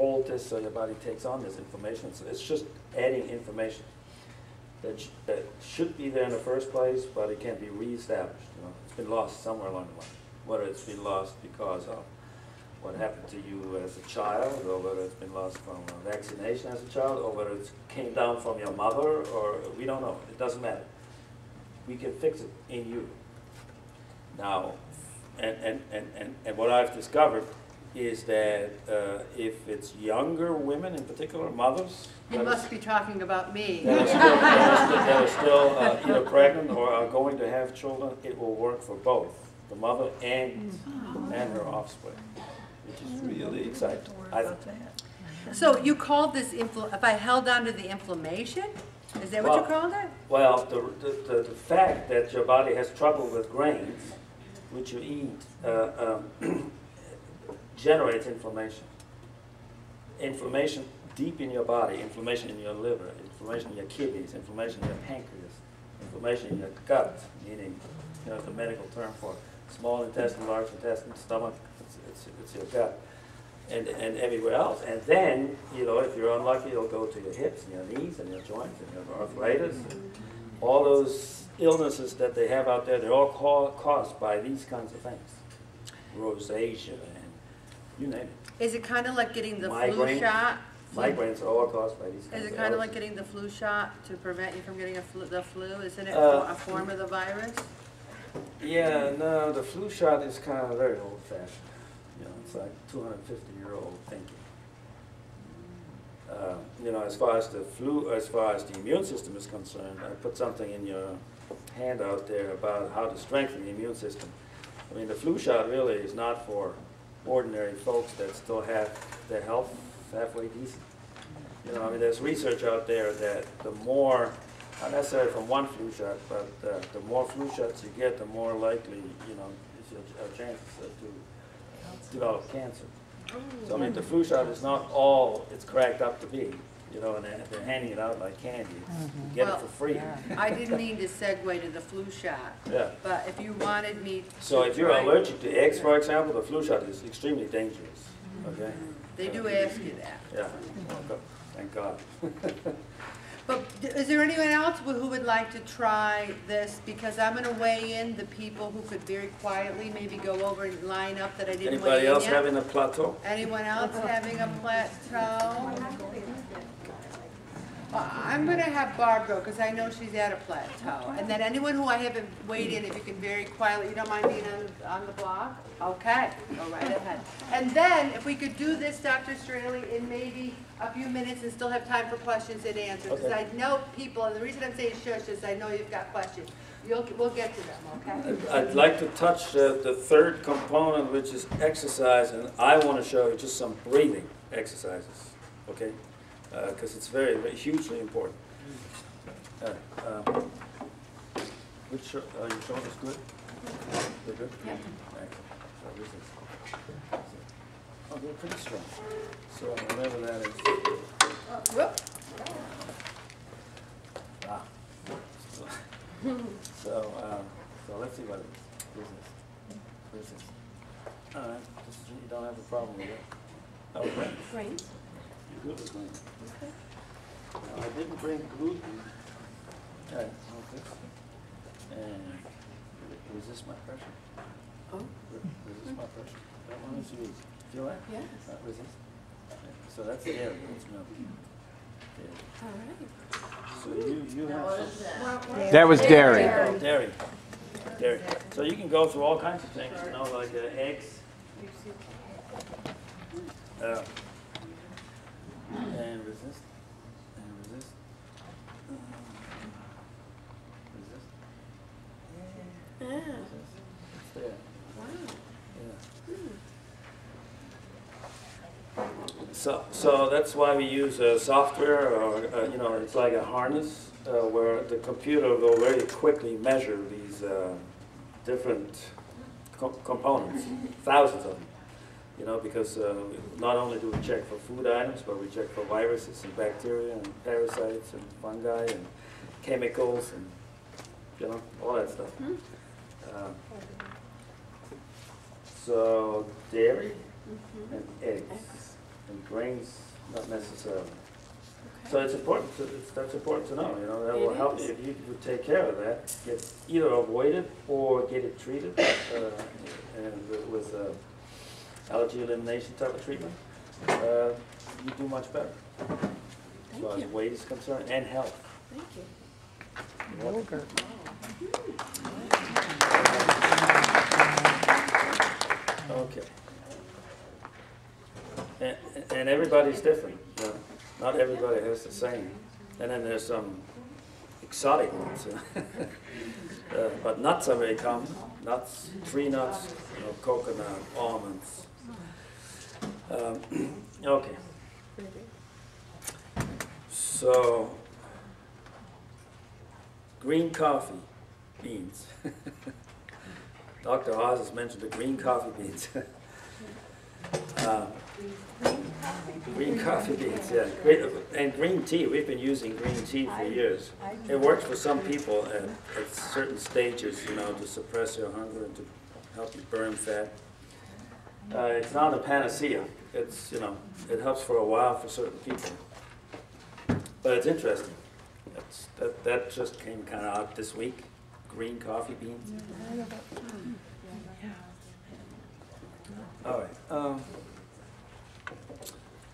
hold this so your body takes on this information. So it's just adding information that should be there in the first place, but it can be reestablished. You know, it's been lost somewhere along the way. Whether it's been lost because of what happened to you as a child, or whether it's been lost from a vaccination as a child, or whether it came down from your mother, or we don't know. It doesn't matter. We can fix it in you. Now, and what I've discovered is that if it's younger women, in particular mothers, you must be talking about me. That are still either pregnant or are going to have children, it will work for both the mother and her offspring, which is really exciting. So you called this if I held on to the inflammation? Is that what you called it? Well, the fact that your body has trouble with grains, which you eat, generates inflammation. Inflammation deep in your body, inflammation in your liver, inflammation in your kidneys, inflammation in your pancreas, inflammation in your gut, meaning, you know, the medical term for small intestine, large intestine, stomach, it's your gut, and everywhere else. And then, you know, if you're unlucky, it'll go to your hips and your knees and your joints and your arthritis. And all those illnesses that they have out there, they're all caused by these kinds of things. Rosacea and you name it. Is it kind of like getting the Migraine. flu shot? Migraines are all caused by these kinds of Is it kind of like getting the flu shot to prevent you from getting the flu? Isn't it a form of the virus? Yeah, no, the flu shot is kind of very old-fashioned. You know, it's like 250-year-old thinking. You know, as far as the flu, as far as the immune system is concerned, I put something in your handout there about how to strengthen the immune system. I mean, the flu shot really is not for ordinary folks that still have their health halfway decent. You know, I mean, there's research out there that the more, not necessarily from one flu shot, but the more flu shots you get, the more likely, you know, is your chances to develop cancer. So, I mean, the flu shot is not all it's cracked up to be, you know, and they're handing it out like candy. You get it for free. I didn't mean to segue to the flu shot. Yeah. But if you wanted me to So if you're allergic to eggs, for example, the flu shot is extremely dangerous. Okay? They do ask you that. Yeah. Well, thank God. But is there anyone else who would like to try this? Because I'm going to weigh in the people who could very quietly maybe go over and line up that I didn't weigh in Anybody else yet. having a plateau? Anyone else having a plateau? I'm going to have Barbara because I know she's at a plateau. And then anyone who I haven't weighed in, if you can very quietly, you don't mind being on the block? Okay, go right ahead. And then if we could do this, Dr. Straile, in maybe a few minutes and still have time for questions and answers. Because I know people, and the reason I'm saying shush is I know you've got questions. We'll get to them, okay? I'd like to touch the third component, which is exercise, and I want to show you just some breathing exercises, okay? Because it's very, very hugely important. Which your shoulders good? They're good? Yeah. Right. So this is, oh, they're pretty strong. So whatever that is. Whoop. Ah. So let's see what it is. Business. All right. You don't have a problem with it. Okay. Grains. You're good with grains. Okay. Now, I didn't bring gluten. Okay. Okay. And resist my pressure. Oh. Resist my pressure. That one is used. Feel that? Yes. Resist. Okay. So that's the area. It's milk. All right. So you have some. That was dairy. Oh, dairy. Dairy. So you can go through all kinds of things, you know, like eggs. And resist. And resist. Resist. Yeah. Resist. It's there. Wow. Yeah. So that's why we use software, or you know, it's like a harness where the computer will very quickly measure these different components, thousands of them. You know, because not only do we check for food items, but we check for viruses and bacteria and parasites and fungi and chemicals and, you know, all that stuff. So dairy and eggs. and grains not necessarily. So it's important to, that's important to know, you know, that will help you if you would take care of that, get either avoid it or get it treated and with allergy elimination type of treatment, you do much better as far as weight is concerned and health. Thank you. You're welcome. Okay. And everybody's different. You know? Not everybody has the same. And then there's some exotic ones. You know? But nuts are very common. Nuts, tree nuts, you know, coconut, almonds. Okay. So, green coffee beans. Dr. Oz has mentioned the green coffee beans. Green coffee beans, yeah. And green tea, we've been using green tea for years. It works for some people at certain stages, you know, to suppress your hunger and to help you burn fat. It's not a panacea. It's, you know, it helps for a while for certain people. But it's interesting. That just came kind of out this week. Green coffee beans. All right.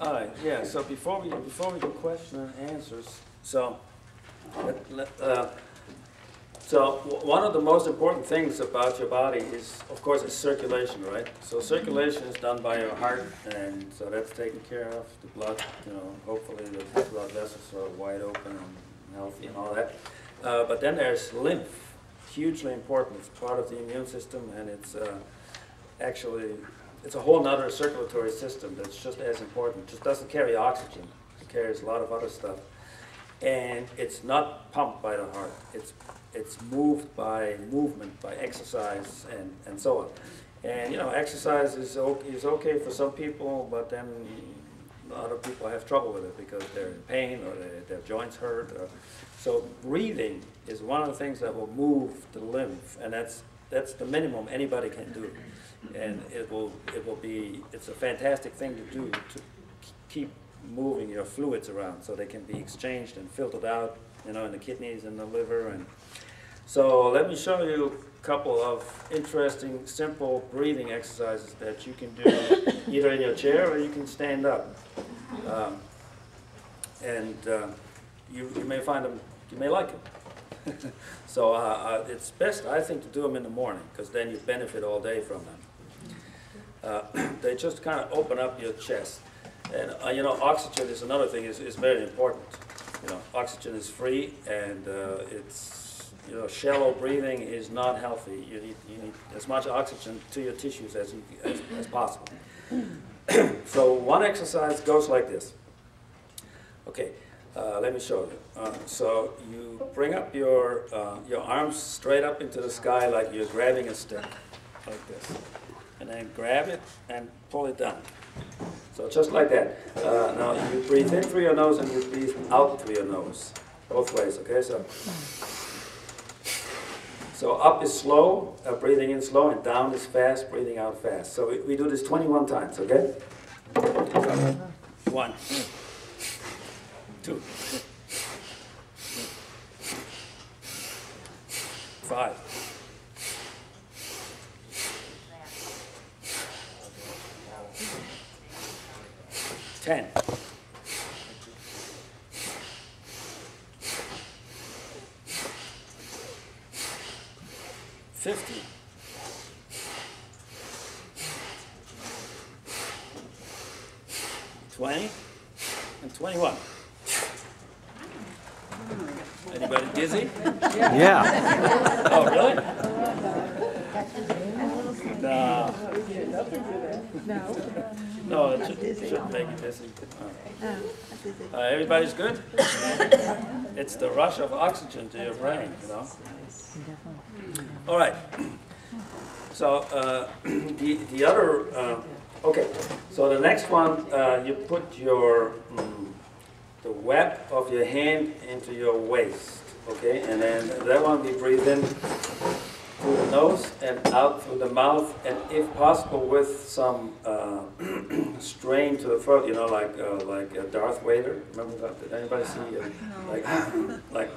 All right. Yeah. So before we do question and answers, so one of the most important things about your body is, of course, is circulation, right? So circulation is done by your heart, and so that's taken care of. The blood, you know, hopefully the blood vessels are wide open and healthy and all that. But then there's lymph, hugely important. It's part of the immune system, and it's actually, it's a whole nother circulatory system that's just as important. It just doesn't carry oxygen. It carries a lot of other stuff. And it's not pumped by the heart. It's moved by movement, by exercise, and so on. And, you know, exercise is okay for some people, but then other people have trouble with it because they're in pain or their joints hurt. So breathing is one of the things that will move the lymph, and that's the minimum anybody can do. And it's a fantastic thing to do to keep moving your fluids around so they can be exchanged and filtered out, you know, in the kidneys and the liver. And so let me show you a couple of interesting, simple breathing exercises that you can do either in your chair or you can stand up. You may find them, you may like them. So it's best, I think, to do them in the morning because then you benefit all day from them. They just kind of open up your chest. And you know, oxygen is another thing, is very important. You know, oxygen is free, and it's, you know, shallow breathing is not healthy. You need as much oxygen to your tissues as possible. So one exercise goes like this. Okay, let me show you. So you bring up your arms straight up into the sky like you're grabbing a stick, like this. And then grab it and pull it down. So just like that. Now you breathe in through your nose and you breathe out through your nose. Both ways, okay? So up is slow, breathing in slow, and down is fast, breathing out fast. So we do this 21 times, okay? 1, 2, 5. 10. 50. 20 and 21. Anybody dizzy? Yeah. Oh, really? No. No, it shouldn't make you dizzy. Everybody's good? It's the rush of oxygen to your brain, you know? All right. So the other, okay. So the next one, you put your the web of your hand into your waist, okay? And then that one we breathe in through the nose and out through the mouth, and if possible with some strain to the throat, you know, like Darth Vader. Remember that? Did anybody see like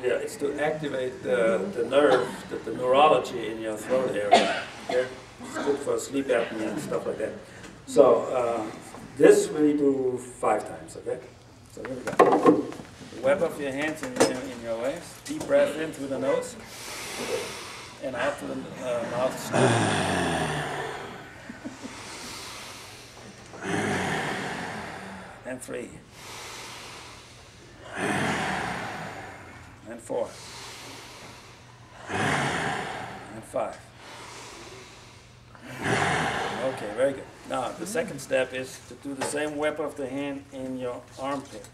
yeah, it's to activate the nerve, the neurology in your throat area. Okay? It's good for sleep apnea and stuff like that. So this we do 5 times, okay? So here we go. Web up your hands in your waist. Deep breath in through the nose and out through the mouth. And 3. And 4. And 5. Okay, very good. Now, the second step is to do the same whip of the hand in your armpit.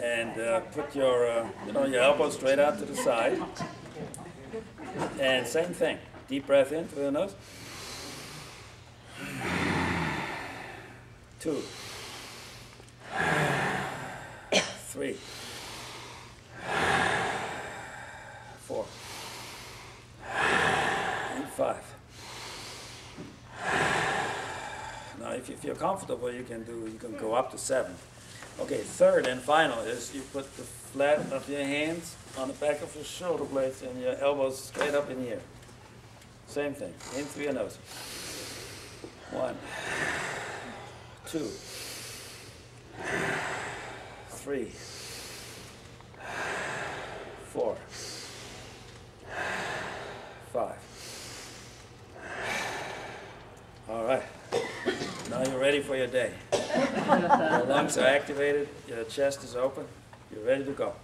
And put your, your elbow straight out to the side. And same thing. Deep breath in through the nose. 2. 3. 4. And 5. Now, if you feel comfortable, you can go up to 7. Okay, third and final is you put the flat of your hands on the back of your shoulder blades and your elbows straight up in the air. Same thing, in through your nose. 1, 2, 3, 4, 5. All right. Now you're ready for your day. Your lungs are activated, your chest is open, you're ready to go.